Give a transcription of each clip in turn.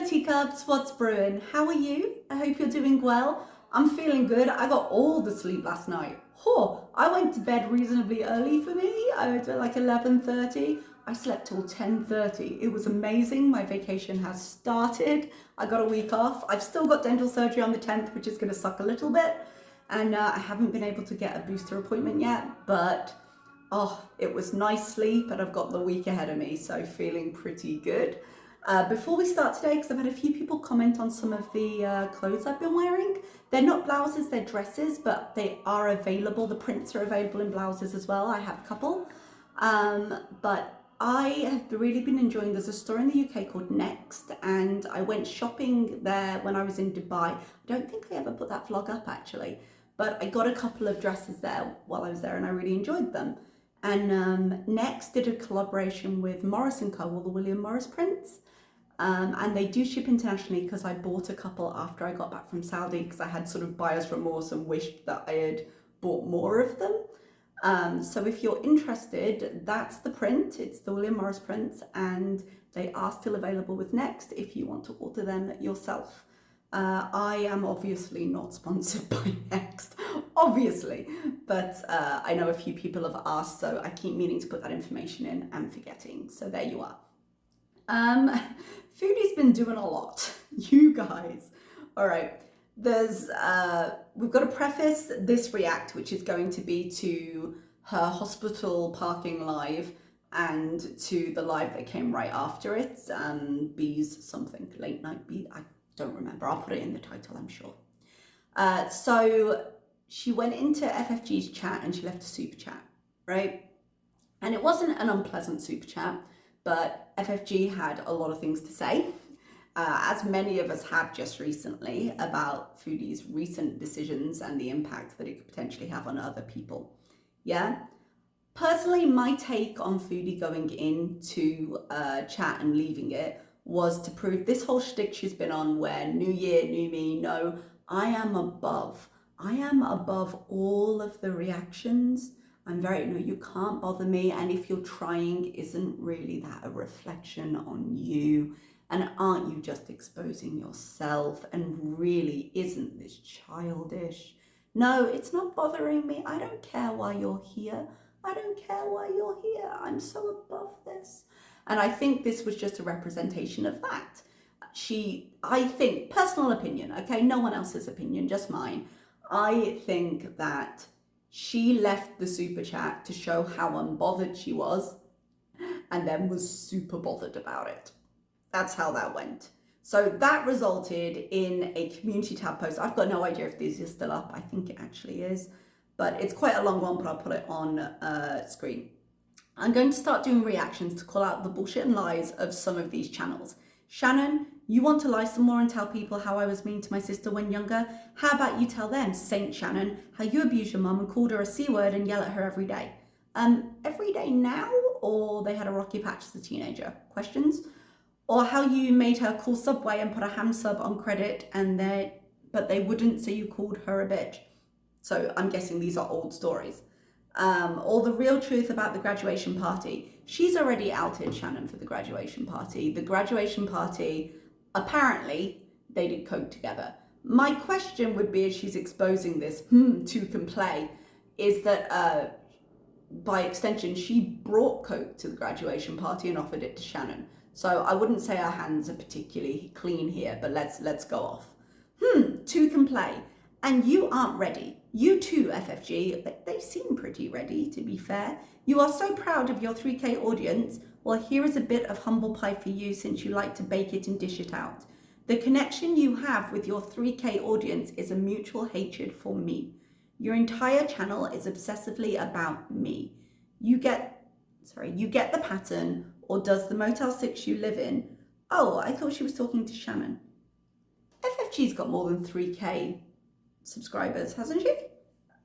Hello teacups, what's brewing? How are you? I hope you're doing well. I'm feeling good. I got all the sleep last night. I went to bed reasonably early for me. I went to like 11:30. I slept till 10:30. It was amazing. My vacation has started. I got a week off. I've still got dental surgery on the 10th, which is going to suck a little bit. And I haven't been able to get a booster appointment yet, but it was nice sleep and I've got the week ahead of me, so feeling pretty good. Before we start today, because I've had a few people comment on some of the clothes I've been wearing. They're not blouses, they're dresses, but they are available. The prints are available in blouses as well. I have a couple. But I have really been enjoying, there's a store in the UK called Next, and I went shopping there when I was in Dubai. I don't think I ever put that vlog up actually, but I got a couple of dresses there while I was there and I really enjoyed them. And Next did a collaboration with Morris & Co, all the William Morris prints. And they do ship internationally because I bought a couple after I got back from Saudi because I had sort of buyer's remorse and wished that I had bought more of them. So if you're interested, that's the print. It's the William Morris prints and they are still available with Next if you want to order them yourself. I am obviously not sponsored by Next, obviously, but I know a few people have asked, so I keep meaning to put that information in and forgetting. So there you are. Foodie's been doing a lot, you guys. All right, we've got to preface this react, which is going to be to her hospital parking live and to the live that came right after it, Bees something, late night Bee, I don't remember, I'll put it in the title, I'm sure. So she went into FFG's chat and she left a super chat, right? And it wasn't an unpleasant super chat, but FFG had a lot of things to say, as many of us have just recently, about Foodie's recent decisions and the impact that it could potentially have on other people. Yeah? Personally, my take on Foodie going into chat and leaving it was to prove this whole shtick she's been on where new year, new me, no, I am above all of the reactions. No, you can't bother me, and if you're trying, isn't really that a reflection on you? And aren't you just exposing yourself? And really, isn't this childish? No, it's not bothering me. I don't care why you're here. I don't care why you're here. I'm so above this. And I think this was just a representation of that. I think, personal opinion, okay, no one else's opinion, just mine. I think that she left the super chat to show how unbothered she was and then was super bothered about it. That's how that went. So that resulted in a community tab post. I've got no idea if this is still up. I think it actually is, but it's quite a long one, but I'll put it on screen. I'm going to start doing reactions to call out the bullshit and lies of some of these channels. Shannon, you want to lie some more and tell people how I was mean to my sister when younger? How about you tell them, Saint Shannon, how you abused your mum and called her a C word and yell at her every day? Every day now, or they had a rocky patch as a teenager? Questions? Or how you made her call Subway and put a ham sub on credit but they wouldn't, so you called her a bitch. So I'm guessing these are old stories. Or the real truth about the graduation party. She's already outed Shannon for the graduation party. The graduation party, apparently, they did coke together. My question would be, as she's exposing this, two can play, is that by extension, she brought coke to the graduation party and offered it to Shannon. So I wouldn't say our hands are particularly clean here, but let's go off. Two can play. And you aren't ready. You too, FFG, they seem pretty ready, to be fair. You are so proud of your 3K audience. Well, here is a bit of humble pie for you since you like to bake it and dish it out. The connection you have with your 3K audience is a mutual hatred for me. Your entire channel is obsessively about me. You get the pattern, or does the Motel 6 you live in? Oh, I thought she was talking to Shannon. FFG's got more than 3K subscribers, hasn't she?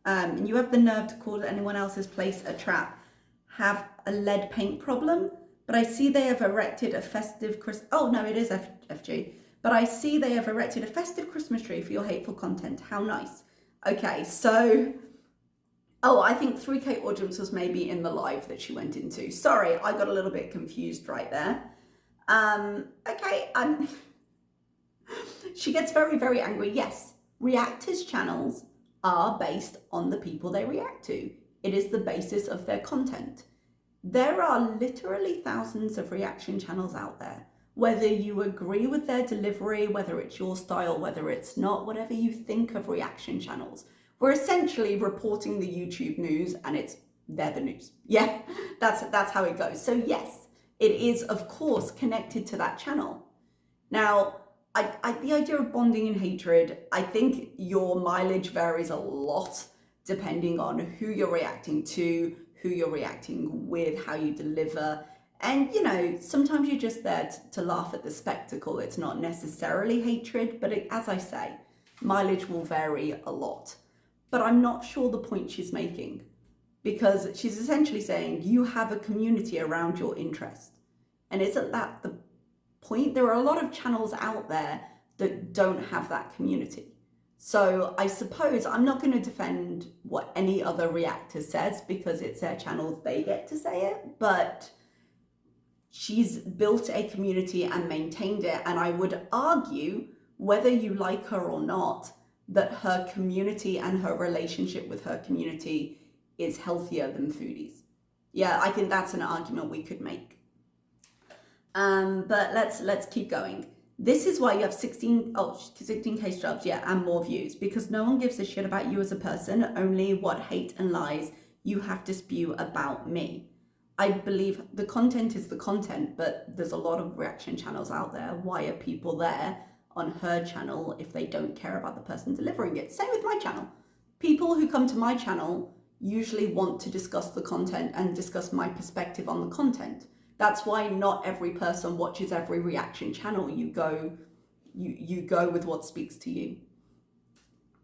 And you have the nerve to call anyone else's place a trap. Have a lead paint problem? But I see they have erected a festive oh no, it is FFG. But I see they have erected a festive Christmas tree for your hateful content. How nice. Okay, so I think 3K audience was maybe in the live that she went into. Sorry, I got a little bit confused right there. Okay, She gets very, very angry. Yes, reactors' channels are based on the people they react to. It is the basis of their content. There are literally thousands of reaction channels out there. Whether you agree with their delivery, whether it's your style, whether it's not, whatever you think of reaction channels, we're essentially reporting the YouTube news, and they're the news. Yeah, that's how it goes. So yes, it is of course connected to that channel. Now, the idea of bonding and hatred, I think your mileage varies a lot depending on who you're reacting to, who you're reacting with, how you deliver. And, you know, sometimes you're just there to laugh at the spectacle. It's not necessarily hatred, but as I say, mileage will vary a lot. But I'm not sure the point she's making, because she's essentially saying you have a community around your interest. And isn't that the point? There are a lot of channels out there that don't have that community. So I suppose I'm not going to defend what any other reactor says because it's their channels, they get to say it, but she's built a community and maintained it. And I would argue, whether you like her or not, that her community and her relationship with her community is healthier than Foodie's. Yeah, I think that's an argument we could make. But let's keep going. This is why you have 16K subs, yeah, and more views, because no one gives a shit about you as a person, only what hate and lies you have to spew about me. I believe the content is the content, but there's a lot of reaction channels out there. Why are people there on her channel if they don't care about the person delivering it? Same with my channel. People who come to my channel usually want to discuss the content and discuss my perspective on the content. That's why not every person watches every reaction channel. You go with what speaks to you.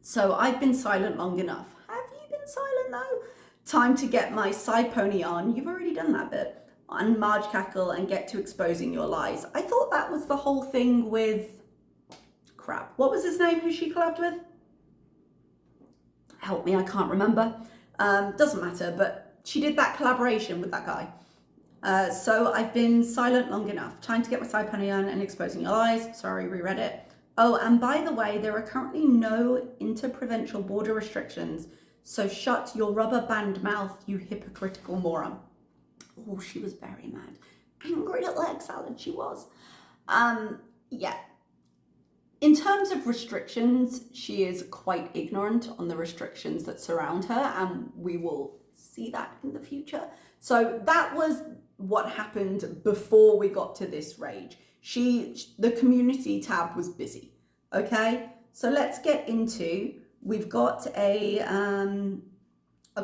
So I've been silent long enough. Have you been silent though? Time to get my side pony on. You've already done that bit. On Marge Cackle and get to exposing your lies. I thought that was the whole thing with... Crap. What was his name who she collabed with? Help me, I can't remember. Doesn't matter, but she did that collaboration with that guy. So I've been silent long enough. Time to get my side pony on and exposing your lies. Sorry, reread it. Oh, and by the way, there are currently no interprovincial border restrictions. So shut your rubber band mouth, you hypocritical moron. Oh, she was very mad. Angry little egg salad she was. Yeah. In terms of restrictions, she is quite ignorant on the restrictions that surround her, and we will see that in the future. So that was what happened before we got to this rage. The community tab was busy, okay? So let's get into, we've got a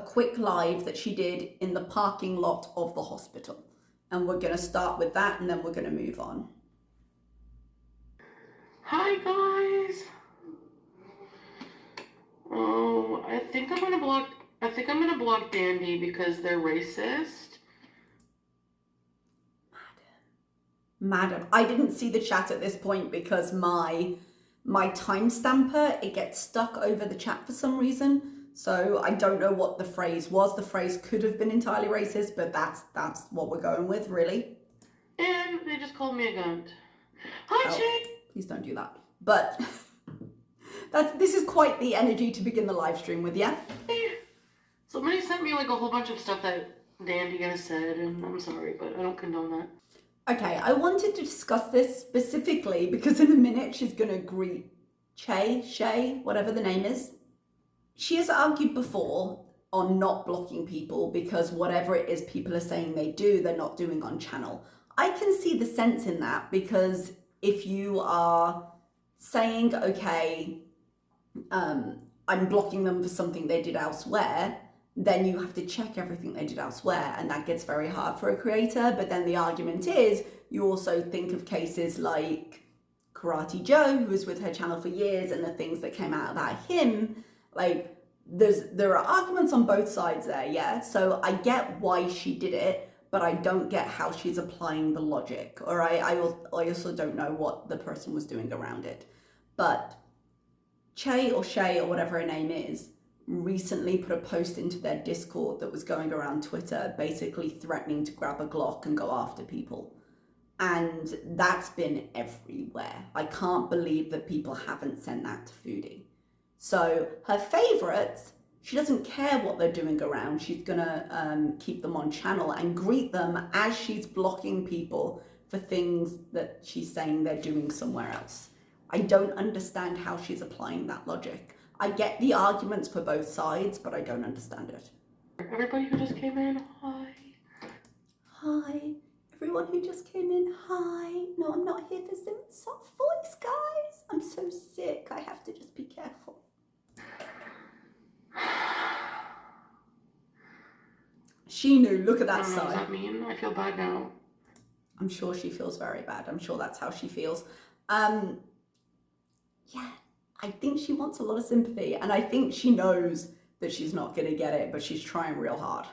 quick live that she did in the parking lot of the hospital. And we're gonna start with that and then we're gonna move on. Hi guys. Oh, I think I'm gonna block Dandy because they're racist. Madam, I didn't see the chat at this point because my timestamper, it gets stuck over the chat for some reason. So I don't know what the phrase was. The phrase could have been entirely racist, but that's what we're going with, really. And they just called me a gunt. Hi, Chick. Please don't do that. But this is quite the energy to begin the live stream with, yeah? Somebody sent me like a whole bunch of stuff that Dandy has said, and I'm sorry, but I don't condone that. Okay, I wanted to discuss this specifically because in a minute she's going to greet Shay, whatever the name is. She has argued before on not blocking people because whatever it is people are saying they do, they're not doing on channel. I can see the sense in that because if you are saying, okay, I'm blocking them for something they did elsewhere, then you have to check everything they did elsewhere, and that gets very hard for a creator. But then the argument is, you also think of cases like Karate Joe, who was with her channel for years, and the things that came out about him, like there are arguments on both sides there, yeah? So I get why she did it, but I don't get how she's applying the logic, all right? I also don't know what the person was doing around it. But Shay or whatever her name is, recently put a post into their Discord that was going around Twitter, basically threatening to grab a Glock and go after people. And that's been everywhere. I can't believe that people haven't sent that to Foodie. So her favourites, she doesn't care what they're doing around. She's gonna keep them on channel and greet them as she's blocking people for things that she's saying they're doing somewhere else. I don't understand how she's applying that logic. I get the arguments for both sides, but I don't understand it. Everybody who just came in, hi. Hi, everyone who just came in, hi. No, I'm not here to sing a soft voice, guys. I'm so sick. I have to just be careful. She knew. Look at that I don't know, sigh. does that mean I feel bad now? I'm sure she feels very bad. I'm sure that's how she feels. Yeah, I think she wants a lot of sympathy, and I think she knows that she's not going to get it, but she's trying real hard.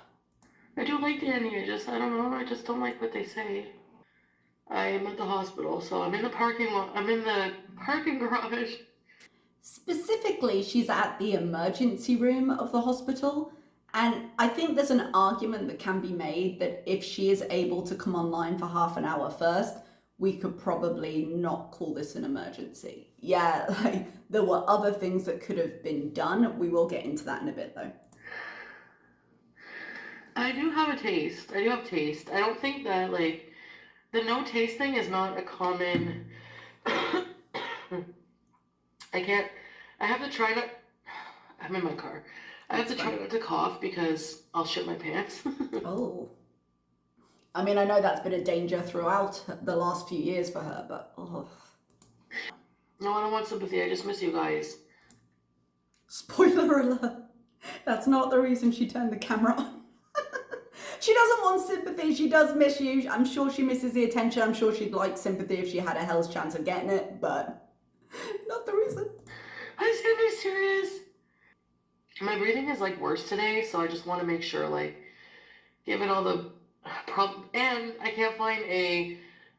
I do like Danny, I don't know, I just don't like what they say. I'm at the hospital, so I'm in the parking lot, I'm in the parking garage. Specifically, she's at the emergency room of the hospital. And I think there's an argument that can be made that if she is able to come online for half an hour first, we could probably not call this an emergency. Yeah, like there were other things that could have been done. We will get into that in a bit though. I do have taste. I don't think that, like, the no taste thing is not a common. I have to try not. I'm in my car. I have to try not to cough because I'll shit my pants. Oh. I mean, I know that's been a danger throughout the last few years for her, but oh. No, I don't want sympathy. I just miss you guys. Spoiler alert. That's not the reason she turned the camera on. She doesn't want sympathy. She does miss you. I'm sure she misses the attention. I'm sure she'd like sympathy if she had a hell's chance of getting it, but not the reason. I said, be serious. My breathing is like worse today, so I just want to make sure, like, given all the problem, and I can't find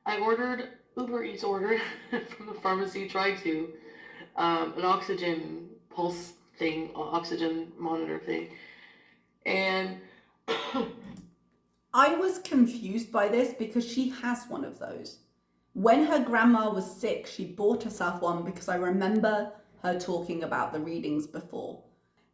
I ordered Uber Eats ordered from the pharmacy. Tried to an oxygen pulse thing, oxygen monitor thing, and I was confused by this because she has one of those. When her grandma was sick, she bought herself one because I remember her talking about the readings before.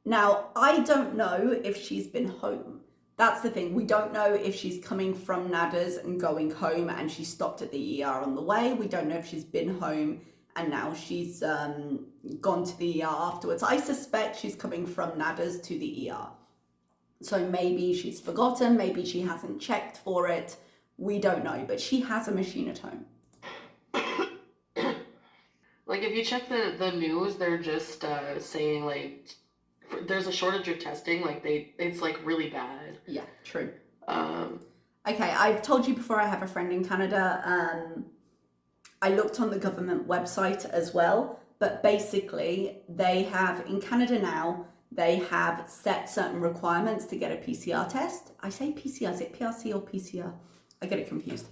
Now, I don't know if she's been home. That's the thing. We don't know if she's coming from Nada's and going home and she stopped at the ER on the way. We don't know if she's been home and now she's gone to the ER afterwards. I suspect she's coming from Nada's to the ER. So maybe she's forgotten, maybe she hasn't checked for it. We don't know, but she has a machine at home. Like, if you check the news, they're just saying, like, there's a shortage of testing. Like, it's like really bad. Yeah, true. Okay, I've told you before I have a friend in Canada. I looked on the government website as well, but basically they have, in Canada now, they have set certain requirements to get a PCR test. I say PCR, is it PRC or PCR? I get it confused.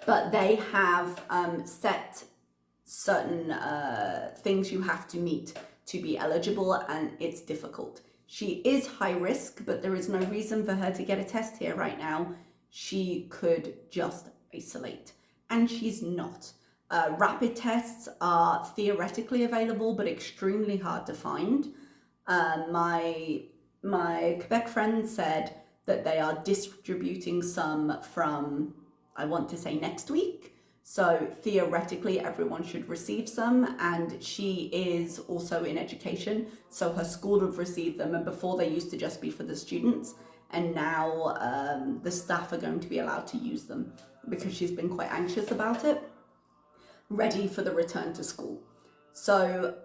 But they have set certain things you have to meet to be eligible, and it's difficult. She is high risk, but there is no reason for her to get a test here right now. She could just isolate, and she's not. Rapid tests are theoretically available, but extremely hard to find. My Quebec friend said that they are distributing some from, I want to say, next week. So theoretically, everyone should receive some, and she is also in education, so her school have received them, and before they used to just be for the students, and now the staff are going to be allowed to use them because she's been quite anxious about it, ready for the return to school. So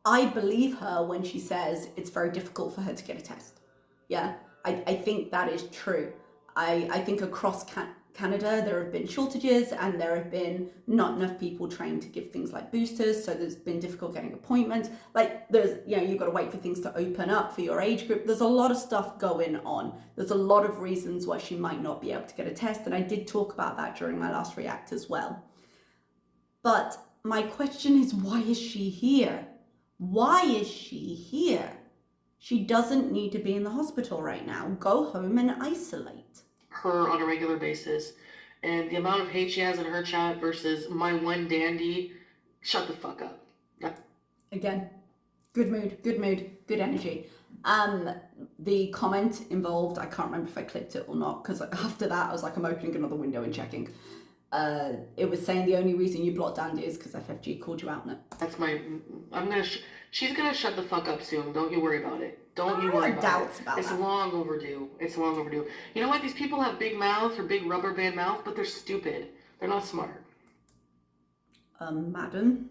I believe her when she says it's very difficult for her to get a test. Yeah, I think that is true. I think across Canada there have been shortages and there have been not enough people trained to give things like boosters, so there's been difficult getting appointments. Like there's, you've got to wait for things to open up for your age group. There's a lot of stuff going on. There's a lot of reasons why she might not be able to get a test, and I did talk about that during my last react as well. But my question is, why is she here? Why is she here? She doesn't need to be in the hospital right now. Go home and isolate her on a regular basis, And the amount of hate she has in her chat versus my one dandy, shut the fuck up. Again, good mood, good energy. The comment involved, I can't remember if I clicked it or not, because after that I was like, I'm opening another window and checking. It was saying the only reason you blocked Andy is because FFG called you out on it. That's my, she's gonna shut the fuck up soon. Don't you worry about it. Don't you worry about doubts it. about It's that. long overdue. It's long overdue. You know what? These people have big mouths or big rubber band mouth, but they're stupid. They're not smart. Madam?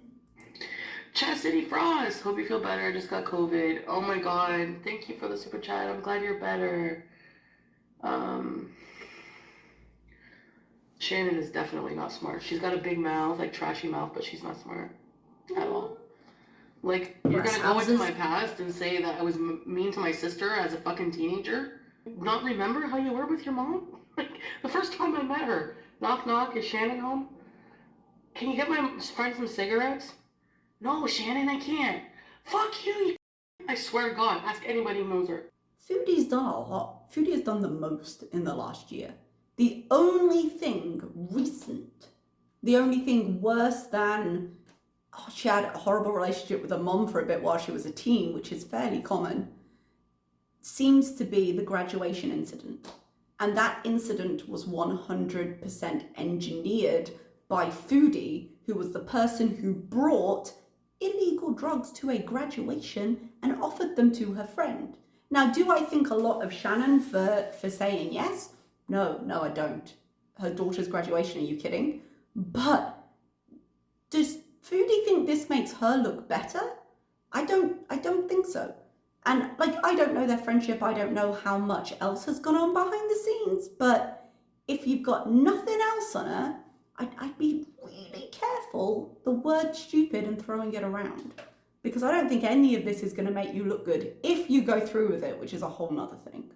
Chastity Frost, hope you feel better. I just got COVID. Oh my god. Thank you for the super chat. I'm glad you're better. Shannon is definitely not smart. She's got a big mouth, like trashy mouth, but she's not smart at all. Like, you're gonna go into my past and say that I was mean to my sister as a fucking teenager? Not remember how you were with your mom? Like, the first time I met her, knock knock, is Shannon home? Can you get my friend some cigarettes? No, Shannon, I can't. Fuck you. I swear to God, ask anybody who knows her. Foodie's done a lot. Foodie has done the most in the last year. The only thing recent, the only thing worse than she had a horrible relationship with her mom for a bit while she was a teen, which is fairly common, seems to be the graduation incident. And that incident was 100% engineered by Foodie, who was the person who brought illegal drugs to a graduation and offered them to her friend. Now, do I think a lot of Shannon for saying yes? No, I don't. Her daughter's graduation, are you kidding? But does Foodie think this makes her look better? I don't think so. And like, I don't know their friendship. I don't know how much else has gone on behind the scenes. But if you've got nothing else on her, I'd be really careful the word stupid and throwing it around. Because I don't think any of this is going to make you look good if you go through with it, which is a whole nother thing.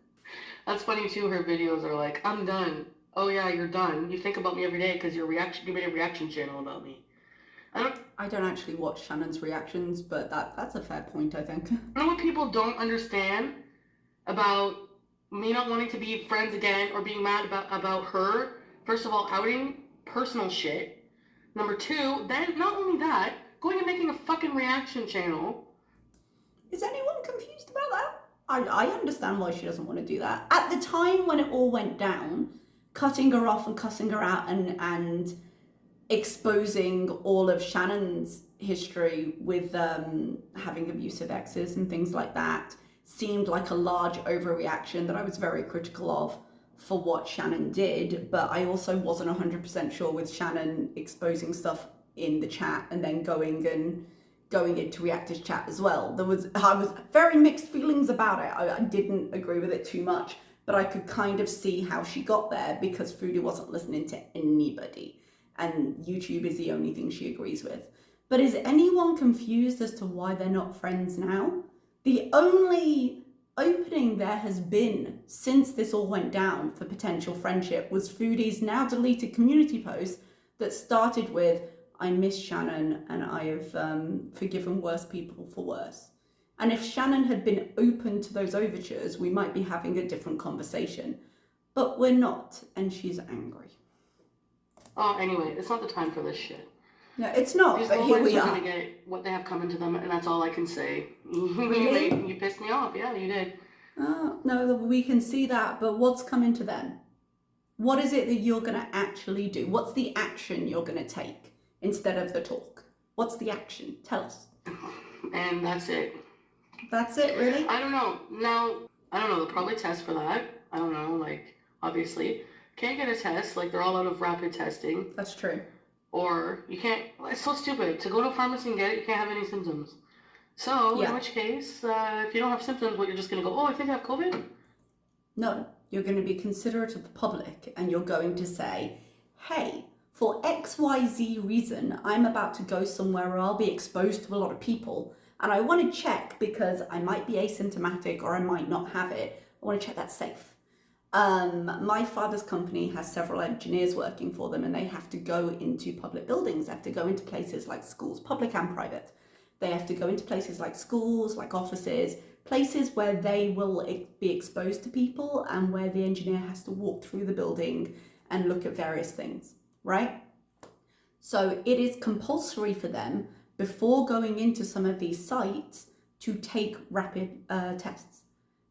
That's funny too. Her videos are like, I'm done. Oh yeah, you're done. You think about me every day because you made a reaction channel about me. I don't actually watch Shannon's reactions, but that's a fair point, I think. You know what people don't understand about me not wanting to be friends again or being mad about her? First of all, outing personal shit. Number two, then not only that, going and making a fucking reaction channel. Is anyone confused about that? I understand why she doesn't want to do that. At the time when it all went down, cutting her off and cussing her out and exposing all of Shannon's history with having abusive exes and things like that seemed like a large overreaction that I was very critical of for what Shannon did, but I also wasn't 100% sure with Shannon exposing stuff in the chat and then going into Reactor's chat as well. I was very mixed feelings about it. I didn't agree with it too much, but I could kind of see how she got there because Foodie wasn't listening to anybody. And YouTube is the only thing she agrees with. But is anyone confused as to why they're not friends now? The only opening there has been since this all went down for potential friendship was Foodie's now deleted community post that started with, I miss Shannon and I have forgiven worse people for worse. And if Shannon had been open to those overtures, we might be having a different conversation. But we're not, and she's angry. Oh, anyway, it's not the time for this shit. No, it's not, These but here we are. Gonna get what they have coming to them, and that's all I can say. Really? You pissed me off. Yeah, you did. No, we can see that, but what's coming to them? What is it that you're going to actually do? What's the action you're going to take instead of the talk? What's the action? Tell us. And that's it. That's it, really? I don't know. Now, I don't know. They'll probably test for that. I don't know. Like, obviously. Can't get a test. Like, they're all out of rapid testing. That's true. Or you can't. It's so stupid. To go to a pharmacy and get it, you can't have any symptoms. So, in which case, if you don't have symptoms, what, you're just going to go, oh, I think I have COVID? No. You're going to be considerate of the public and you're going to say, hey, for XYZ reason, I'm about to go somewhere where I'll be exposed to a lot of people and I want to check because I might be asymptomatic or I might not have it. I want to check that's safe. My father's company has several engineers working for them and they have to go into public buildings. They have to go into places like schools, public and private. They have to go into places like schools, like offices, places where they will be exposed to people and where the engineer has to walk through the building and look at various things, right? So it is compulsory for them before going into some of these sites to take rapid tests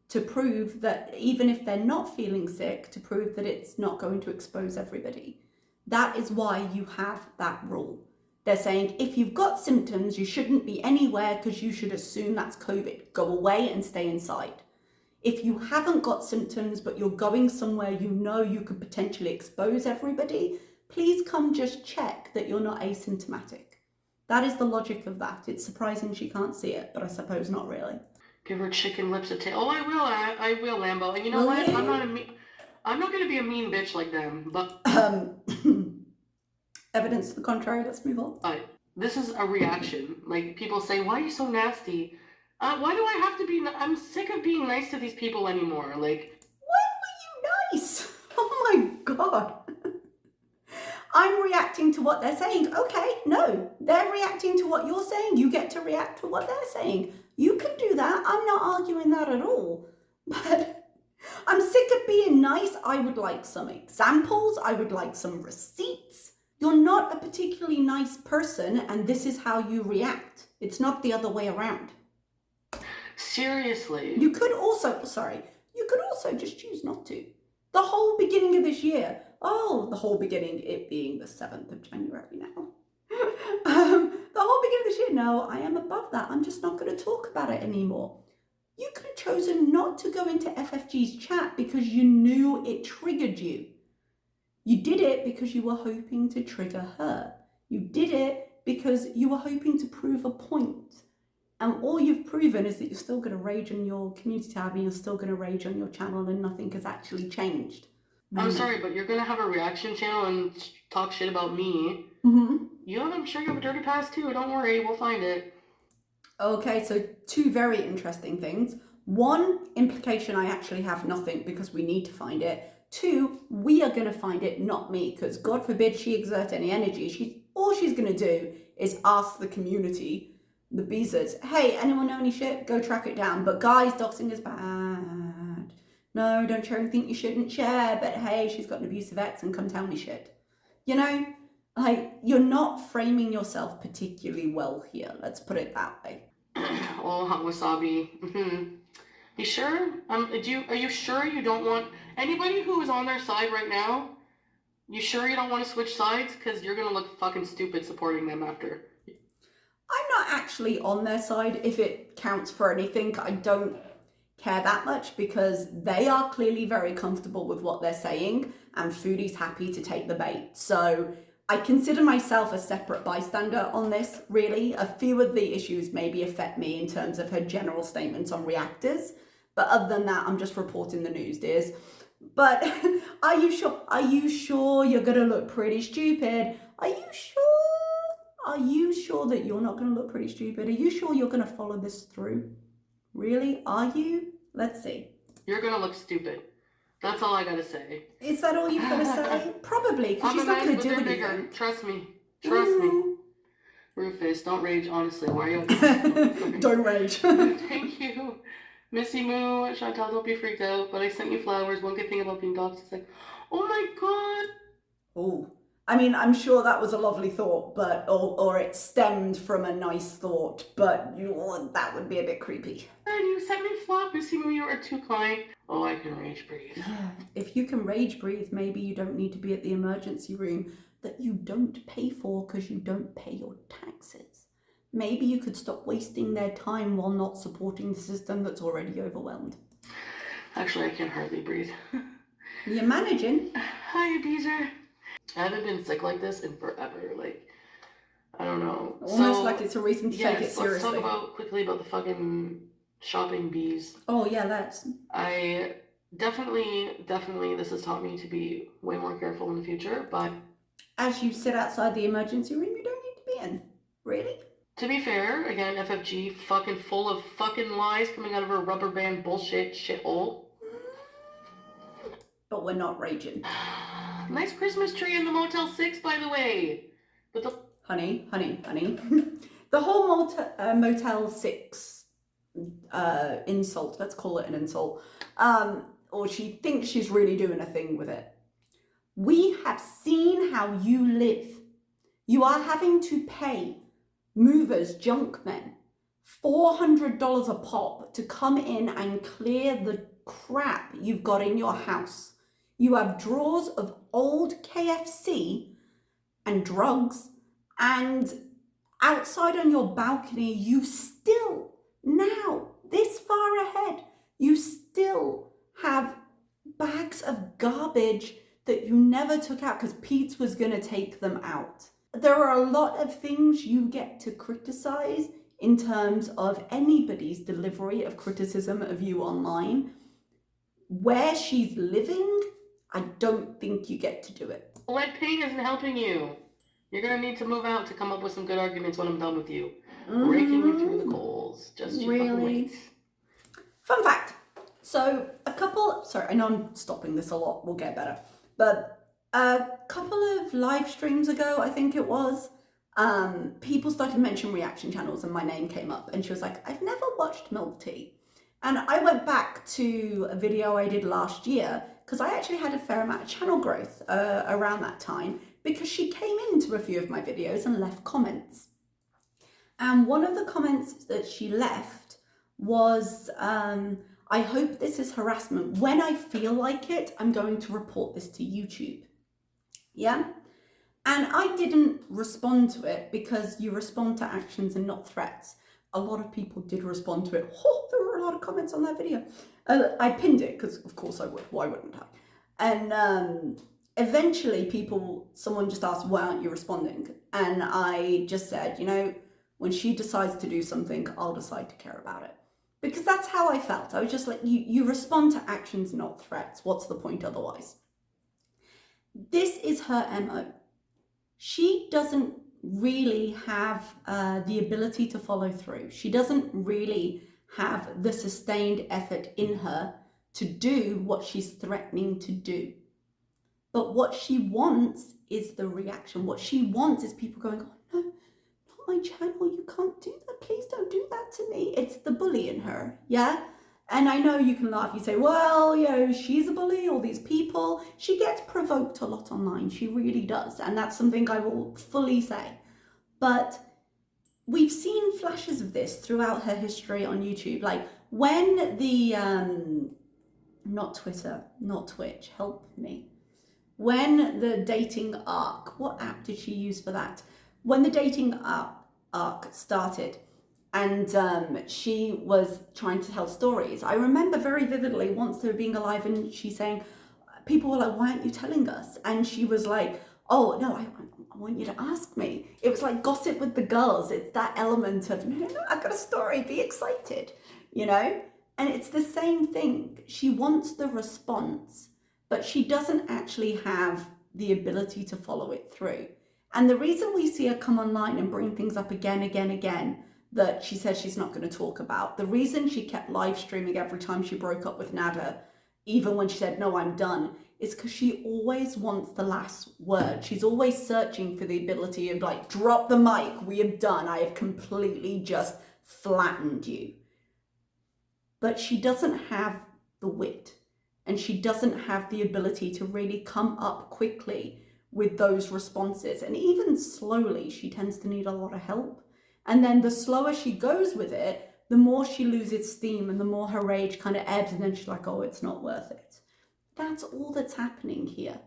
to prove that even if they're not feeling sick, to prove that it's not going to expose everybody. That is why you have that rule. They're saying if you've got symptoms, you shouldn't be anywhere because you should assume that's COVID. Go away and stay inside. If you haven't got symptoms, but you're going somewhere you know you could potentially expose everybody, please come just check that you're not asymptomatic. That is the logic of that. It's surprising she can't see it, but I suppose not really. Give her chicken lips a taste. Oh, I will, Lambo. And you know Will what? you? I'm not gonna be a mean bitch like them. But evidence to the contrary. Let's move on. This is a reaction. Like people say, "Why are you so nasty?" Why do I have to be? I'm sick of being nice to these people anymore. Like, when were you nice? Oh my god. I'm reacting to what they're saying. Okay, no, they're reacting to what you're saying. You get to react to what they're saying. You can do that. I'm not arguing that at all. But I'm sick of being nice. I would like some examples. I would like some receipts. You're not a particularly nice person, and this is how you react. It's not the other way around. Seriously. You could also just choose not to. The whole beginning of this year, the whole beginning, it being the 7th of January now. The whole beginning of this year, no, I am above that. I'm just not going to talk about it anymore. You could have chosen not to go into FFG's chat because you knew it triggered you. You did it because you were hoping to trigger her. You did it because you were hoping to prove a point. And all you've proven is that you're still going to rage on your community tab and you're still going to rage on your channel and nothing has actually changed. I'm sorry, but you're going to have a reaction channel and talk shit about me. Mm-hmm. I'm sure you have a dirty past too. Don't worry, we'll find it. Okay, so 2 very interesting things. 1, implication I actually have nothing because we need to find it. 2, we are going to find it, not me, because God forbid she exert any energy. All she's going to do is ask the community, the Beezers, hey, anyone know any shit? Go track it down. But guys, doxing is bad. No, don't share anything you shouldn't share. But hey, she's got an abusive ex and come tell me shit. You know, like, you're not framing yourself particularly well here. Let's put it that way. Oh, hot wasabi. Mm-hmm. You sure? Are you sure you don't want anybody who is on their side right now? You sure you don't want to switch sides? Because you're gonna look fucking stupid supporting them after. I'm not actually on their side if it counts for anything. I don't care that much because they are clearly very comfortable with what they're saying and Foodie's happy to take the bait. So I consider myself a separate bystander on this, really. A few of the issues maybe affect me in terms of her general statements on reactors. But other than that, I'm just reporting the news, dears. But are you sure? Are you sure you're going to look pretty stupid? Are you sure? Are you sure that you're not going to look pretty stupid? Are you sure you're going to follow this through? Really? Are you? Let's see. You're going to look stupid. That's all I got to say. Is that all you've got to say? Probably, because she's not going to do anything. Bigger. Trust me. Trust me. Rufus, don't rage, honestly. Why are you Don't rage. Thank you. Missy Moo, Chantal, don't be freaked out, but I sent you flowers. One good thing about being dogs is like, oh my god. Oh. I mean, I'm sure that was a lovely thought, but or it stemmed from a nice thought, but that would be a bit creepy. And you sent me flowers, Missy Moo, you are too kind. Oh, I can rage breathe. Yeah, if you can rage breathe, maybe you don't need to be at the emergency room that you don't pay for because you don't pay your taxes. Maybe you could stop wasting their time while not supporting the system that's already overwhelmed. Actually, I can hardly breathe. You're managing. Hi, Beezer. I haven't been sick like this in forever. Like, I don't know. Almost like it's a reason to take it seriously. Let's talk quickly about the fucking shopping bees. Oh, yeah, let's. I definitely, this has taught me to be way more careful in the future, but... As you sit outside the emergency room, you don't need to be in. Really? To be fair, again, FFG, fucking full of fucking lies coming out of her rubber band bullshit shithole. But we're not raging. Nice Christmas tree in the Motel 6, by the way. But the... Honey. The whole Motel 6 insult, let's call it an insult, or she thinks she's really doing a thing with it. We have seen how you live. You are having to pay movers, junk men, $400 a pop to come in and clear the crap you've got in your house. You have drawers of old KFC and drugs, and outside on your balcony, you still, now, this far ahead, you still have bags of garbage that you never took out because Pete was going to take them out. There are a lot of things you get to criticize in terms of anybody's delivery of criticism of you online. Where she's living, I don't think you get to do it. Lead paint isn't helping you. You're going to need to move out to come up with some good arguments when I'm done with you. Raking you through the coals. Just you fucking wait. Fun fact. So sorry, I know I'm stopping this a lot, we'll get better. But a couple of live streams ago, I think it was, people started to mention reaction channels and my name came up and she was like, I've never watched Milk Tea. And I went back to a video I did last year because I actually had a fair amount of channel growth around that time because she came into a few of my videos and left comments. And one of the comments that she left was, I hope this is harassment. When I feel like it, I'm going to report this to YouTube. Yeah? And I didn't respond to it because you respond to actions and not threats. A lot of people did respond to it. Oh, there were a lot of comments on that video. I pinned it because of course I would. Why wouldn't I? And eventually someone just asked, why aren't you responding? And I just said, you know, when she decides to do something, I'll decide to care about it. Because that's how I felt. I was just like, you respond to actions, not threats. What's the point otherwise? This is her MO. She doesn't really have the ability to follow through. She doesn't really have the sustained effort in her to do what she's threatening to do. But what she wants is the reaction. What she wants is people going, oh no, not my channel, you can't do that. Please don't do that to me. It's the bully in her, yeah? And I know you can laugh, you say, well, you know, she's a bully, all these people. She gets provoked a lot online, she really does. And that's something I will fully say. But we've seen flashes of this throughout her history on YouTube. Like when the, not Twitter, not Twitch, help me. When the dating arc, what app did she use for that? When the dating arc started, and she was trying to tell stories. I remember very vividly once they were being alive and she's saying, people were like, why aren't you telling us? And she was like, oh, no, I want you to ask me. It was like Gossip with the Girls. It's that element of, no, I've got a story, be excited, you know? And it's the same thing. She wants the response, but she doesn't actually have the ability to follow it through. And the reason we see her come online and bring things up again, that she says she's not going to talk about. The reason she kept live streaming every time she broke up with Nada, even when she said, no, I'm done, is because she always wants the last word. She's always searching for the ability of like, drop the mic, we have done. I have completely just flattened you. But she doesn't have the wit and she doesn't have the ability to really come up quickly with those responses. And even slowly, she tends to need a lot of help. And then the slower she goes with it, the more she loses steam and the more her rage kind of ebbs and then she's like, oh, it's not worth it. That's all that's happening here.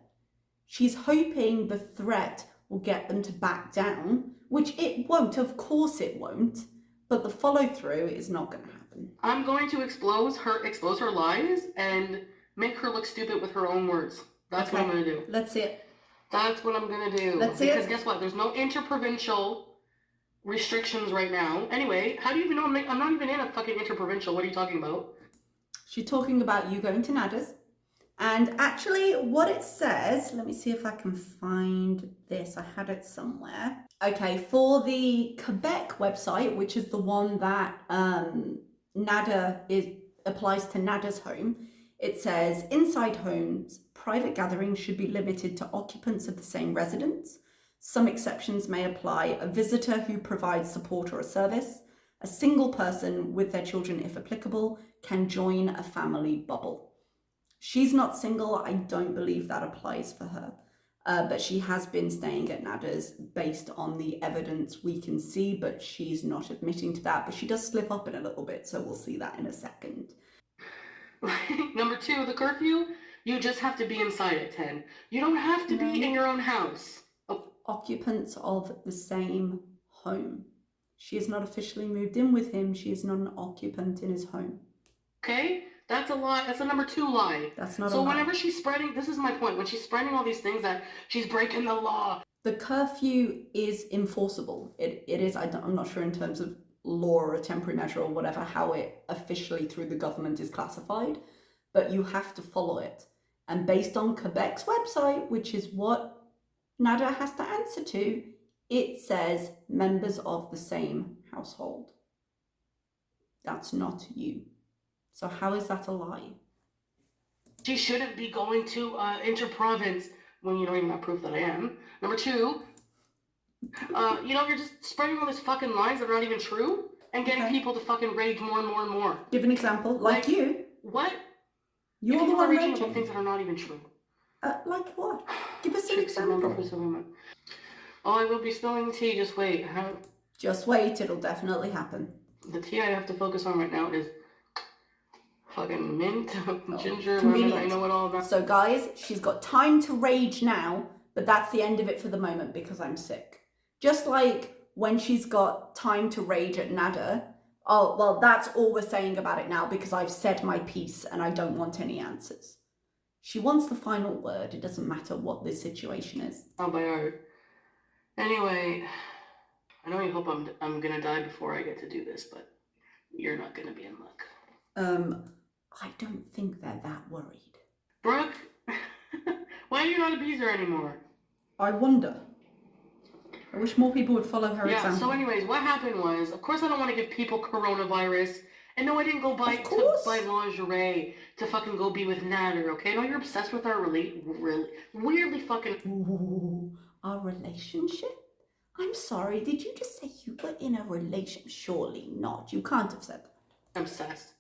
She's hoping the threat will get them to back down, which it won't, of course it won't, but the follow through is not going to happen. I'm going to expose her lies and make her look stupid with her own words. That's okay. What I'm going to do. Let's see it. That's what I'm going to do. Let's see it. Because guess what? There's no interprovincial restrictions right now. Anyway, how do you even know I'm not even in a fucking interprovincial? What are you talking about? She's talking about you going to Nada's. And actually what it says, let me see if I can find this. I had it somewhere. Okay, for the Quebec website, which is the one that Nada applies to Nada's home, it says inside homes, private gatherings should be limited to occupants of the same residence. Some exceptions may apply: a visitor who provides support or a service, a single person with their children if applicable, can join a family bubble. She's not single. I don't believe that applies for her. But she has been staying at Nada's based on the evidence we can see, but she's not admitting to that. But she does slip up in a little bit, so we'll see that in a second. Number 2, the curfew, you just have to be inside at 10. You don't have to be in your own house. Occupants of the same home. She is not officially moved in with him. She is not an occupant in his home. Okay? That's a lie. That's a number 2 lie. That's not a So lie. whenever she's spreading, this is my point, when she's spreading all these things that she's breaking the law. The curfew is enforceable. It is, I'm not sure in terms of law or a temporary measure or whatever, how it officially through the government is classified, but you have to follow it. And based on Quebec's website, which is what Nada has to answer to, it says members of the same household. That's not you. So how is that a lie? She shouldn't be going to inter-province when you don't even have proof that I am. Number 2, you're just spreading all these fucking lies that are not even true and getting people to fucking rage more and more and more. Give an example, like you. What? You're the one raging raging about things that are not even true. Like what? Give us an example. Oh, I will be spilling the tea. Just wait. Just wait. It'll definitely happen. The tea I have to focus on right now is fucking mint, ginger, convenient. lemon. I know it all about. So guys, she's got time to rage now, but that's the end of it for the moment because I'm sick. Just like when she's got time to rage at Nada, oh, well, that's all we're saying about it now because I've said my piece and I don't want any answers. She wants the final word. It doesn't matter what this situation is. Oh, by art. Anyway, I know you hope I'm gonna die before I get to do this, but you're not gonna be in luck. I don't think they're that worried. Brooke, why are you not a beezer anymore? I wonder. I wish more people would follow her example. So anyways, what happened was, of course I don't want to give people coronavirus. And no, I didn't go buy lingerie to fucking go be with Nader, okay? No, you're obsessed with our weirdly fucking... Ooh, our relationship? I'm sorry, did you just say you were in a relationship? Surely not. You can't have said that. Obsessed.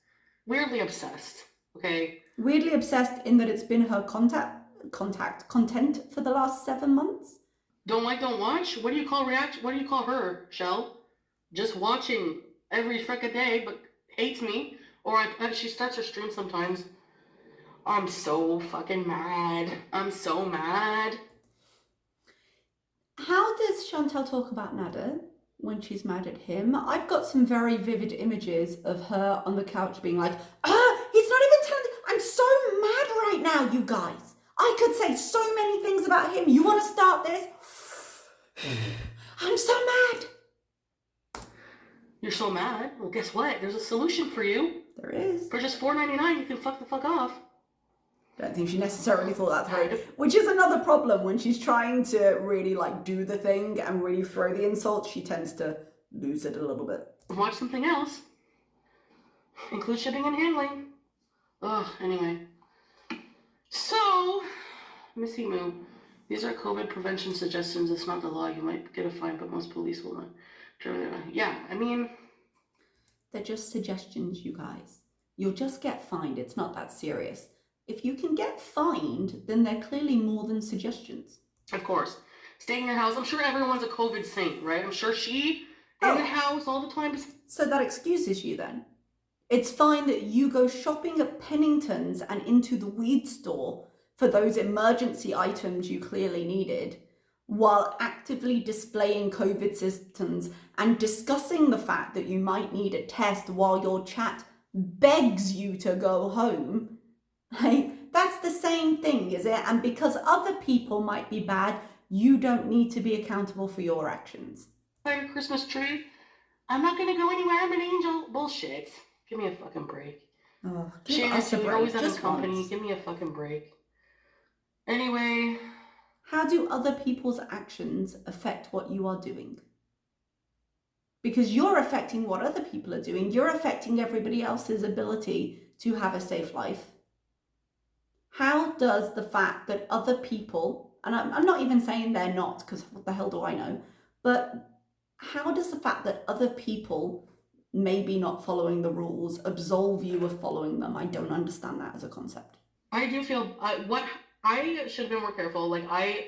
Weirdly obsessed, okay? Weirdly obsessed in that it's been her content for the last 7 months? Don't like, don't watch? What do you call her, Shell? Just watching every frickin' day, but hates me. Or she starts her stream sometimes. I'm so fucking mad. I'm so mad. How does Chantal talk about Nada when she's mad at him? I've got some very vivid images of her on the couch being like, he's not even telling me. I'm so mad right now, you guys. I could say so many things about him. You want to start this? I'm so mad. You're so mad? Well, guess what? There's a solution for you. There is. For just $4.99, you can fuck the fuck off. I don't think she necessarily thought that through, which is another problem when she's trying to really do the thing and really throw the insult. She tends to lose it a little bit. Watch something else. Include shipping and handling. Anyway. So, Missy Moo, these are COVID prevention suggestions. It's not the law. You might get a fine, but most police will not. Yeah, I mean... They're just suggestions, you guys. You'll just get fined. It's not that serious. If you can get fined, then they're clearly more than suggestions. Of course. Stay in your house. I'm sure everyone's a COVID saint, right? I'm sure she in the house all the time. So that excuses you then? It's fine that you go shopping at Pennington's and into the weed store for those emergency items you clearly needed, while actively displaying COVID symptoms and discussing the fact that you might need a test while your chat begs you to go home. That's the same thing, is it? And because other people might be bad, you don't need to be accountable for your actions. Like a Christmas tree? I'm not gonna go anywhere, I'm an angel. Bullshit. Give me a fucking break. Oh, give us a break. You're always having Just company. once. Give me a fucking break. Anyway. How do other people's actions affect what you are doing? Because you're affecting what other people are doing. You're affecting everybody else's ability to have a safe life. How does the fact that other people, and I'm not even saying they're not, because what the hell do I know, but how does the fact that other people maybe not following the rules absolve you of following them? I don't understand that as a concept. I do feel what I should have been more careful. Like I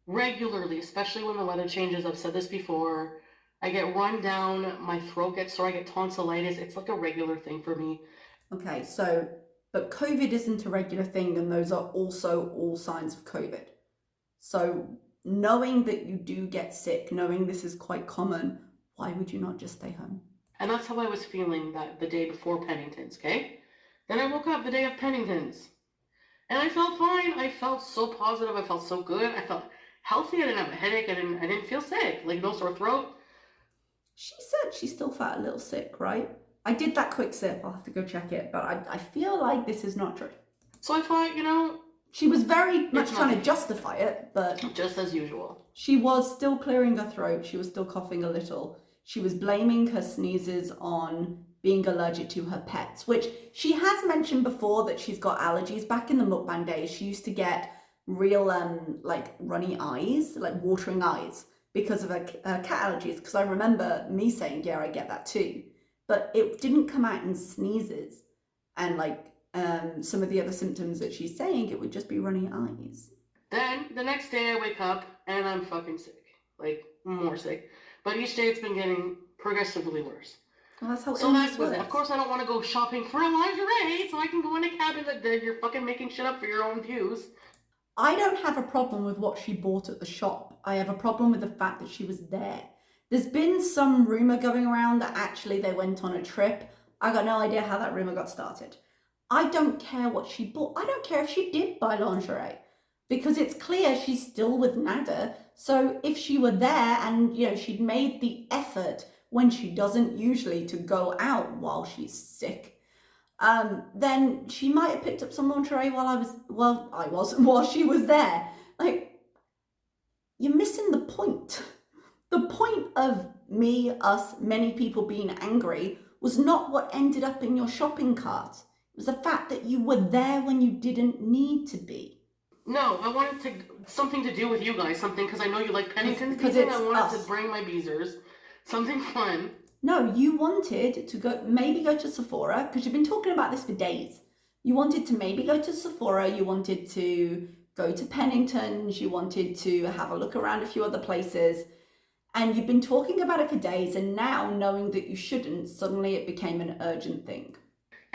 regularly, especially when the weather changes, I've said this before. I get run down, my throat gets sore, I get tonsillitis. It's like a regular thing for me. Okay, so, but COVID isn't a regular thing, and those are also all signs of COVID. So, knowing that you do get sick, knowing this is quite common, why would you not just stay home? And that's how I was feeling that the day before Pennington's, okay? Then I woke up the day of Pennington's. And I felt fine. I felt so positive. I felt so good. I felt healthy. I didn't have a headache. I didn't feel sick. Like no sore throat. She said she still felt a little sick, right? I did that quick sip. I'll have to go check it, but I feel like this is not true. So I thought, she was very much trying nothing. to justify it, but Just as usual. she was still clearing her throat. She was still coughing a little. She was blaming her sneezes on being allergic to her pets, which she has mentioned before that she's got allergies. Back in the mukbang days, she used to get real like runny eyes, like watering eyes because of her cat allergies. Because I remember me saying, yeah, I get that too. But it didn't come out in sneezes and like some of the other symptoms that she's saying. It would just be runny eyes. Then the next day I wake up and I'm fucking sick. Like more sick. But each day it's been getting progressively worse. Well, that's how So illness that was works. it. Of course I don't want to go shopping for a lingerie so I can go in a cabin that you're fucking making shit up for your own views. I don't have a problem with what she bought at the shop. I have a problem with the fact that she was there. There's been some rumor going around that actually they went on a trip. I got no idea how that rumor got started. I don't care what she bought. I don't care if she did buy lingerie because it's clear she's still with Nada. So if she were there and, she'd made the effort when she doesn't usually to go out while she's sick, then she might have picked up some lingerie while she was there. Like, you're missing the point. The point of many people being angry was not what ended up in your shopping cart. It was the fact that you were there when you didn't need to be. No, I wanted something to do with you guys, something because I know you like Pennington's Because beezing. it's I wanted us. to bring my beezers, something fun. No, you wanted to maybe go to Sephora, because you've been talking about this for days. You wanted to maybe go to Sephora, you wanted to go to Pennington's, you wanted to have a look around a few other places, and you've been talking about it for days, and now, knowing that you shouldn't, suddenly it became an urgent thing.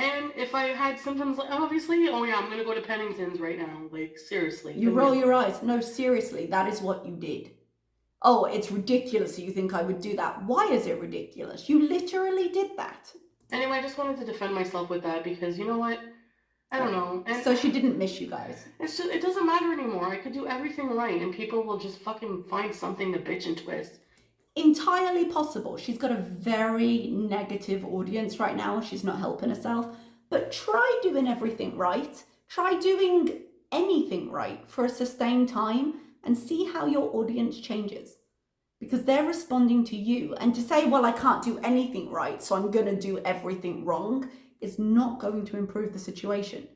And if I had symptoms, like obviously, oh yeah, I'm gonna go to Pennington's right now. Like seriously. You roll your eyes. No, seriously, that is what you did. Oh, it's ridiculous you think I would do that. Why is it ridiculous? You literally did that. Anyway, I just wanted to defend myself with that because you know what? I don't know. And so she didn't miss you guys. it doesn't matter anymore. I could do everything right and people will just fucking find something to bitch and twist. Entirely possible. She's got a very negative audience right now. She's not helping herself. But try doing everything right. Try doing anything right for a sustained time and see how your audience changes. Because they're responding to you. And to say, well, I can't do anything right, so I'm going to do everything wrong, is not going to improve the situation.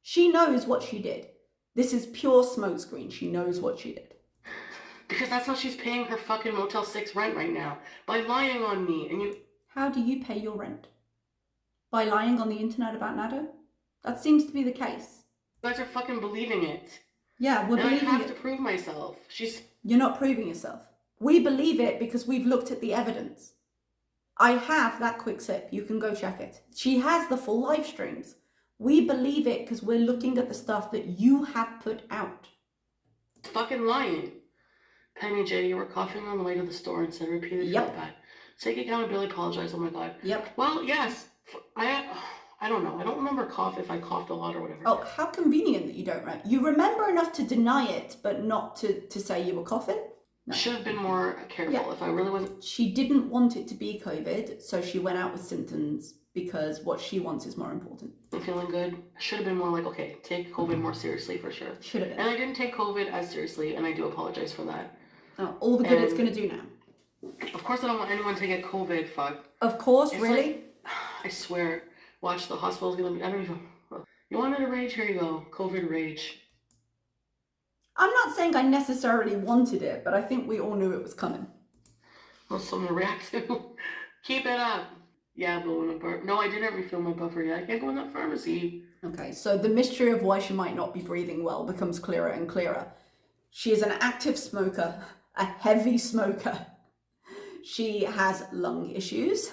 She knows what she did. This is pure smokescreen. She knows what she did. Because that's how she's paying her fucking Motel 6 rent right now. By lying on me and you... How do you pay your rent? By lying on the internet about Nado? That seems to be the case. You guys are fucking believing it. Yeah, we're believing it. I have to prove myself. You're not proving yourself. We believe it because we've looked at the evidence. I have that quick sip. You can go check it. She has the full live streams. We believe it because we're looking at the stuff that you have put out. Fucking lying. Penny J, you were coughing on the way to the store and said repeatedly felt bad. Take accountability, apologize, oh my god. Yep. Well, yes. I don't know. I don't remember if I coughed a lot or whatever. Oh, how convenient that you don't remember. You remember enough to deny it, but not to say you were coughing? No. Should have been more careful if I really wasn't. She didn't want it to be COVID, so she went out with symptoms because what she wants is more important. I'm feeling good. I should have been more like, okay, take COVID more seriously for sure. Should have been. And I didn't take COVID as seriously, and I do apologize for that. Oh, all the good it's going to do now. Of course I don't want anyone to get COVID, fuck. Of course, it's really? Like, I swear, watch, the hospital's going to be, I don't even, you wanted to rage? Here you go, COVID rage. I'm not saying I necessarily wanted it, but I think we all knew it was coming. What's something to react to? Keep it up. Yeah, but when no, I didn't refill my buffer yet. I can't go in that pharmacy. Okay, so the mystery of why she might not be breathing well becomes clearer and clearer. She is an active smoker, a heavy smoker. She has lung issues.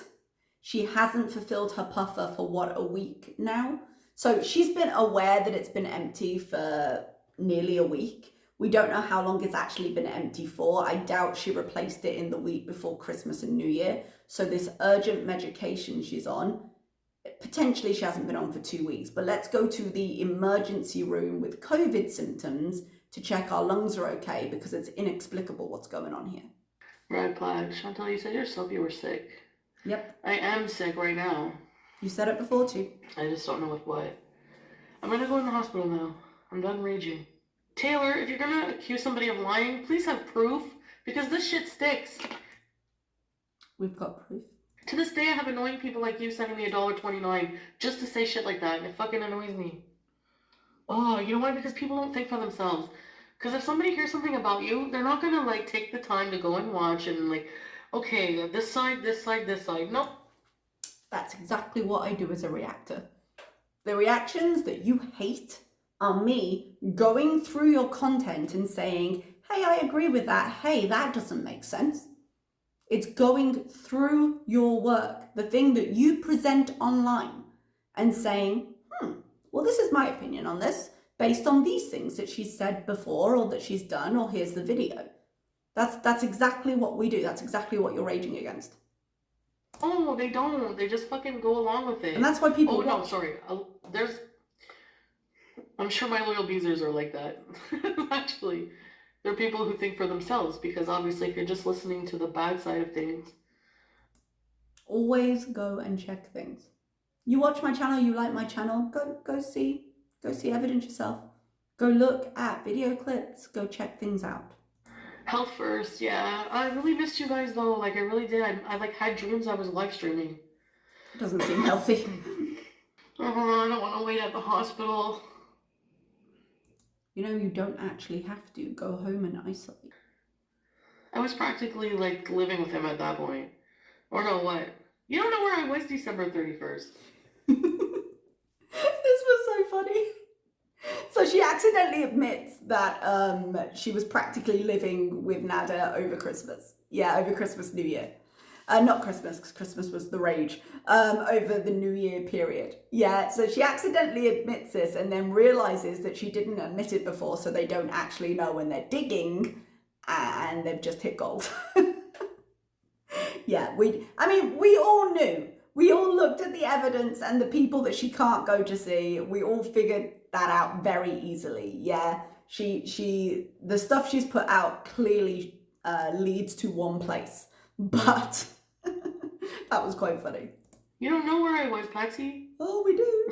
She hasn't fulfilled her puffer for what, a week now? So she's been aware that it's been empty for nearly a week. We don't know how long it's actually been empty for. I doubt she replaced it in the week before Christmas and New Year. So this urgent medication she's on, potentially she hasn't been on for 2 weeks, but let's go to the emergency room with COVID symptoms to check our lungs are okay, because it's inexplicable what's going on here. Red flag. Chantal, you said yourself you were sick. Yep. I am sick right now. You said it before too. I just don't know with what. I'm gonna go in the hospital now. I'm done raging. Taylor, if you're gonna accuse somebody of lying, please have proof, because this shit sticks. We've got proof. To this day, I have annoying people like you sending me $1.29 just to say shit like that, and it fucking annoys me. Oh, you know why? Because people don't think for themselves. Because if somebody hears something about you, they're not gonna like take the time to go and watch and like, okay, this side, this side, this side. Nope. That's exactly what I do as a reactor. The reactions that you hate are me going through your content and saying, hey, I agree with that. Hey, that doesn't make sense. It's going through your work, the thing that you present online, and saying, well, this is my opinion on this, based on these things that she's said before or that she's done, or here's the video. That's exactly what we do. That's exactly what you're raging against. Oh, they don't. They just fucking go along with it. And that's why people Oh, no, sorry. I'm sure my loyal beezers are like that. Actually, they're people who think for themselves, because obviously if you're just listening to the bad side of things. Always go and check things. You watch my channel, you like my channel, go see evidence yourself. Go look at video clips, go check things out. Health first, yeah. I really missed you guys though. Like I really did. I like had dreams I was live streaming. Doesn't seem healthy. Oh, I don't want to wait at the hospital. You know, you don't actually have to go home and isolate. I was practically like living with him at that point. Or no, what? You don't know where I was December 31st. This was so funny. So she accidentally admits that she was practically living with Nada over Christmas. Yeah, over Christmas, New Year. Not Christmas, because Christmas was the rage. Over the New Year period. Yeah, so she accidentally admits this and then realizes that she didn't admit it before, so they don't actually know when they're digging, and they've just hit gold. Yeah, we all knew. We all looked at the evidence and the people that she can't go to see. We all figured that out very easily. Yeah, the stuff she's put out clearly leads to one place, but that was quite funny. You don't know where I was, Patsy? Oh, we do.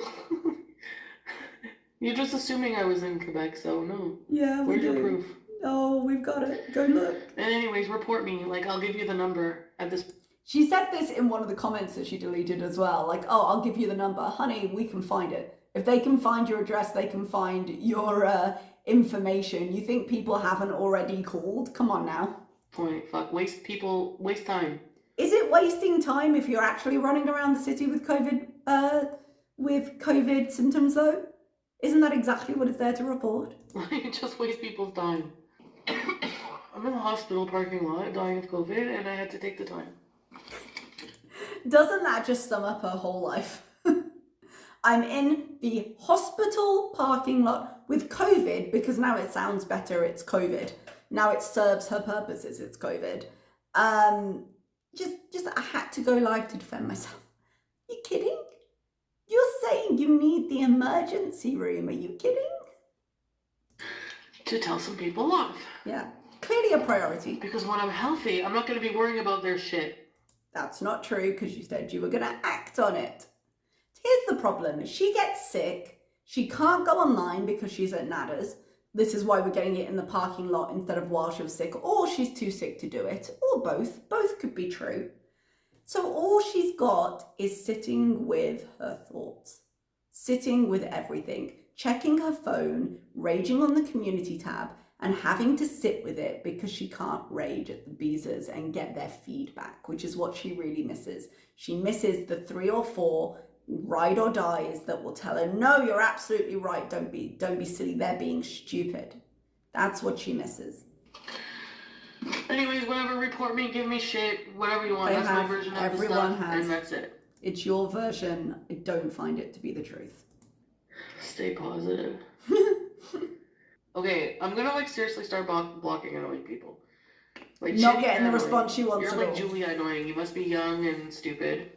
You're just assuming I was in Quebec, so no. Yeah, we Where's do. your proof? Oh, we've got it. Go look. And anyways, report me. Like, I'll give you the number at this. She said this in one of the comments that she deleted as well. Like, oh, I'll give you the number. Honey, we can find it. If they can find your address, they can find your information. You think people haven't already called? Come on now. Point. Fuck. Waste time. Is it wasting time if you're actually running around the city with COVID symptoms though? Isn't that exactly what it's there to report? Just waste people's time. I'm in the hospital parking lot dying of COVID, and I had to take the time. Doesn't that just sum up her whole life? I'm in the hospital parking lot with COVID because now it sounds better, it's COVID. Now it serves her purposes, it's COVID. Just I had to go live to defend myself. Are you kidding? You're saying you need the emergency room, are you kidding? To tell some people off. Yeah, clearly a priority. Because when I'm healthy, I'm not going to be worrying about their shit. That's not true, because you said you were going to act on it. Here's the problem. She gets sick. She can't go online because she's at Nada's. This is why we're getting it in the parking lot instead of while she was sick, or she's too sick to do it, or both. Both could be true. So all she's got is sitting with her thoughts, sitting with everything, checking her phone, raging on the community tab, and having to sit with it because she can't rage at the Beezers and get their feedback, which is what she really misses. She misses the 3 or 4 ride or dies that will tell her, no, you're absolutely right, don't be silly, they're being stupid. That's what she misses. Anyways, whatever, report me, give me shit, whatever you want. That's my version of the stuff, and that's it. It's your version. I don't find it to be the truth. Stay positive. Okay, I'm gonna like seriously start blocking annoying people. Like not getting the response she wants. You're like Julia annoying. You must be young and stupid.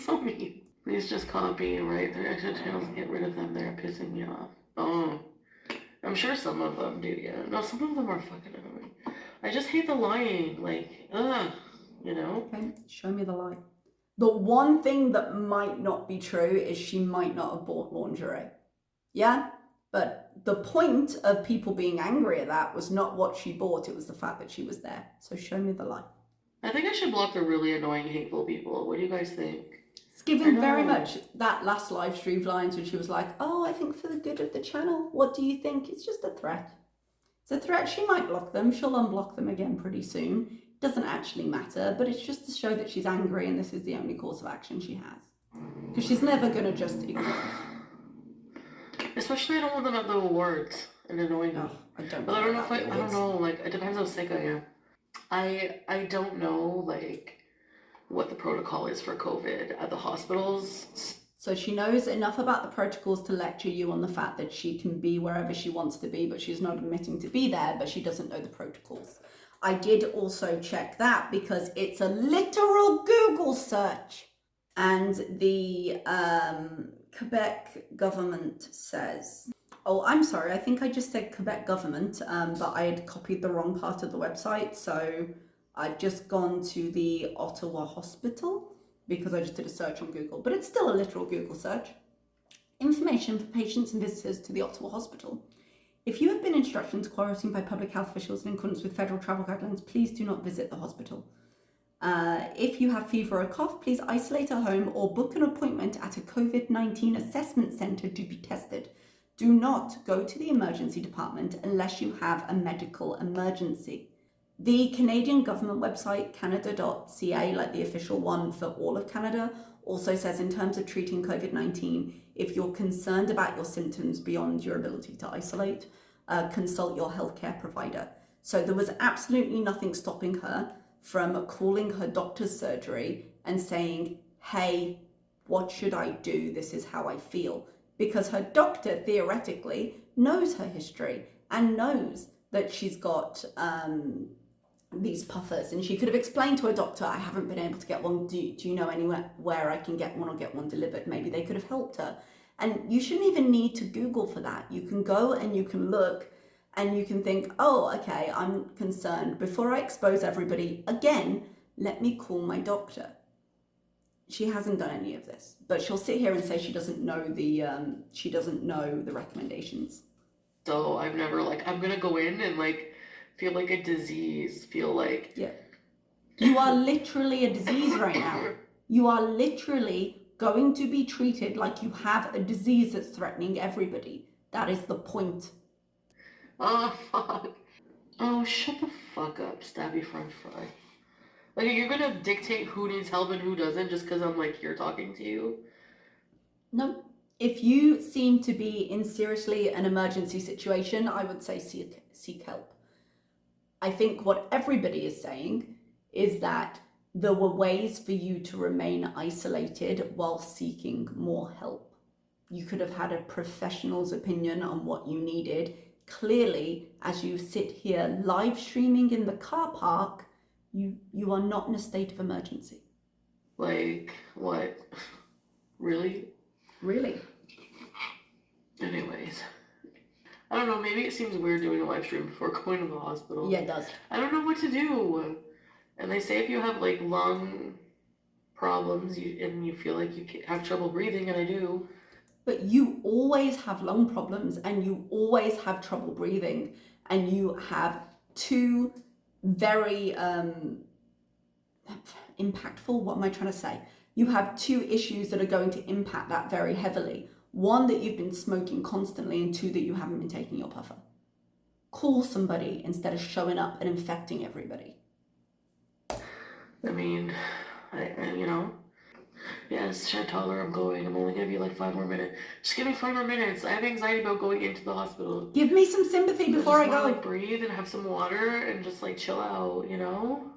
So mean. Please just copy and write their extra channels and get rid of them. They're pissing me off. Oh, I'm sure some of them do. Yeah, no, some of them are fucking annoying. I just hate the lying. Like, you know. Okay, show me the lie. The one thing that might not be true is she might not have bought lingerie. Yeah? But the point of people being angry at that was not what she bought, it was the fact that she was there. So show me the lie. I think I should block the really annoying, hateful people. What do you guys think? It's given very much that last live stream lines when she was like, oh, I think for the good of the channel. What do you think? It's just a threat. It's a threat. She might block them. She'll unblock them again pretty soon. Doesn't actually matter, but it's just to show that she's angry and this is the only course of action she has. Because she's never going to just ignore it. Especially I don't want them at the awards and annoying me. Oh, I don't but I don't know if I don't know, like, it depends how sick I am. I don't know, like, what the protocol is for COVID at the hospitals. So she knows enough about the protocols to lecture you on the fact that she can be wherever she wants to be, but she's not admitting to be there, but she doesn't know the protocols. I did also check that because it's a literal Google search. And the Quebec government says, oh, I'm sorry, I think I just said Quebec government, but I had copied the wrong part of the website. So I've just gone to the Ottawa hospital because I just did a search on Google, but it's still a literal Google search. Information for patients and visitors to the Ottawa hospital. If you have been instructed to quarantine by public health officials in accordance with federal travel guidelines, please do not visit the hospital. If you have fever or cough, please isolate at home or book an appointment at a COVID-19 assessment centre to be tested. Do not go to the emergency department unless you have a medical emergency. The Canadian government website, canada.ca, like the official one for all of Canada, also says in terms of treating COVID-19, if you're concerned about your symptoms beyond your ability to isolate, consult your healthcare provider. So there was absolutely nothing stopping her from calling her doctor's surgery and saying, hey, what should I do? This is how I feel. Because her doctor theoretically knows her history and knows that she's got these puffers, and she could have explained to her doctor, I haven't been able to get one. Do you know anywhere where I can get one or get one delivered? Maybe they could have helped her. And you shouldn't even need to Google for that. You can go and you can look and you can think, oh, okay, I'm concerned. Before I expose everybody again, let me call my doctor. She hasn't done any of this, but she'll sit here and say she doesn't know the recommendations. So I've never, like, I'm gonna go in and like feel like a disease, yeah. You are literally a disease right now. You are literally going to be treated like you have a disease that's threatening everybody. That is the point. Oh, fuck. Oh, shut the fuck up, stabby french fry. Like, are you gonna dictate who needs help and who doesn't just because I'm, like, here talking to you? No. If you seem to be in seriously an emergency situation, I would say seek help. I think what everybody is saying is that there were ways for you to remain isolated while seeking more help. You could have had a professional's opinion on what you needed. Clearly, as you sit here live streaming in the car park, you are not in a state of emergency. Like, what? Really? Really? Anyways. I don't know, maybe it seems weird doing a live stream before going to the hospital. Yeah, it does. I don't know what to do. And they say if you have, like, lung problems and you feel like you have trouble breathing, and I do. But you always have lung problems and you always have trouble breathing, and you have two very impactful, what am I trying to say? You have two issues that are going to impact that very heavily. One, that you've been smoking constantly, and two, that you haven't been taking your puffer. Call somebody instead of showing up and infecting everybody. I mean, you know, yes, Chantal, I'm going. I'm only gonna be like 5 more minutes. Just give me 5 more minutes. I have anxiety about going into the hospital. Give me some sympathy before I go. Like breathe and have some water and just like chill out, you know?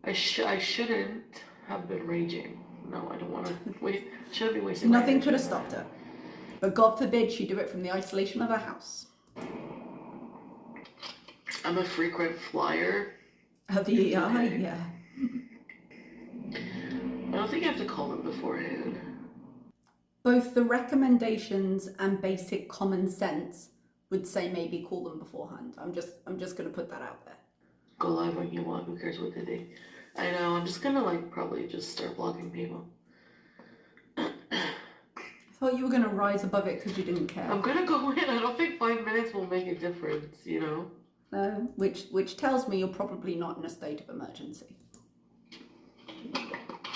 I shouldn't have been raging. No, I don't want to waste. Shouldn't be wasting. Nothing could have stopped her. But God forbid she do it from the isolation of her house. I'm a frequent flyer. Of the ER, yeah. I don't think you have to call them beforehand. Both the recommendations and basic common sense would say maybe call them beforehand. I'm just gonna put that out there. Go live when you want. Who cares what they think? I know. I'm just gonna like probably just start blocking people. I thought you were gonna rise above it because you didn't care. I'm gonna go in. I don't think 5 minutes will make a difference. You know. Which tells me you're probably not in a state of emergency.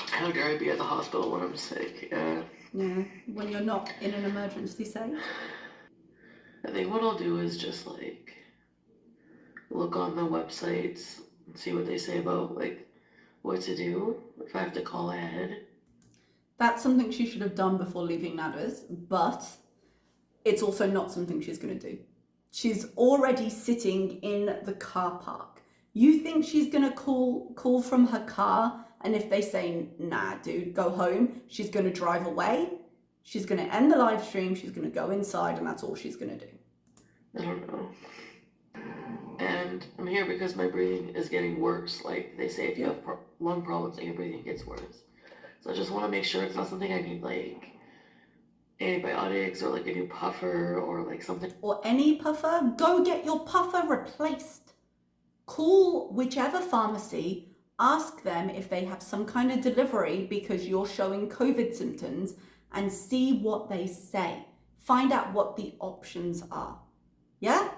How dare I be at the hospital when I'm sick? Yeah. Yeah, when you're not in an emergency state. I think what I'll do is just like look on the websites and see what they say about like what to do if I have to call ahead. That's something she should have done before leaving Nada's, but it's also not something she's going to do. She's already sitting in the car park. You think she's going to call from her car, and if they say, nah, dude, go home, she's going to drive away? She's going to end the live stream, she's going to go inside, and that's all she's going to do. I don't know. And I'm here because my breathing is getting worse. Like they say, if you have lung problems and your breathing gets worse. So I just want to make sure it's not something I need like antibiotics or like a new puffer or like something. Or any puffer, go get your puffer replaced. Call whichever pharmacy, ask them if they have some kind of delivery because you're showing COVID symptoms and see what they say. Find out what the options are. Yeah?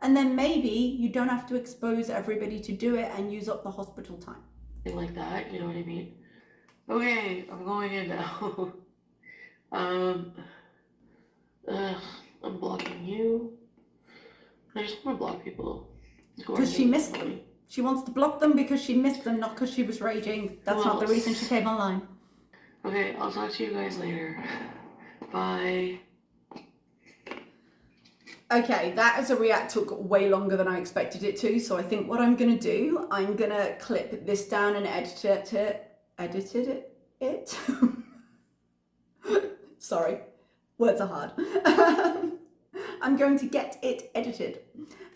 And then maybe you don't have to expose everybody to do it and use up the hospital time. Like that, you know what I mean? Okay, I'm going in now. I'm blocking you. I just want to block people. Because she missed them. She wants to block them because she missed them, not because she was raging. That's not the reason she came online. Okay, I'll talk to you guys later. Bye. Okay, that as a react took way longer than I expected it to, so I think what I'm going to do, I'm going to clip this down and edit it. Sorry, words are hard. I'm going to get it edited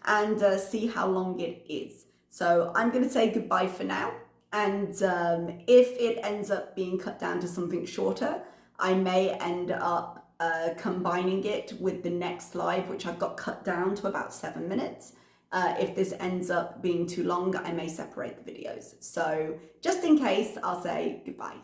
and see how long it is. So I'm going to say goodbye for now, and if it ends up being cut down to something shorter, I may end up combining it with the next live, which I've got cut down to about 7 minutes. If this ends up being too long, I may separate the videos. So just in case, I'll say goodbye.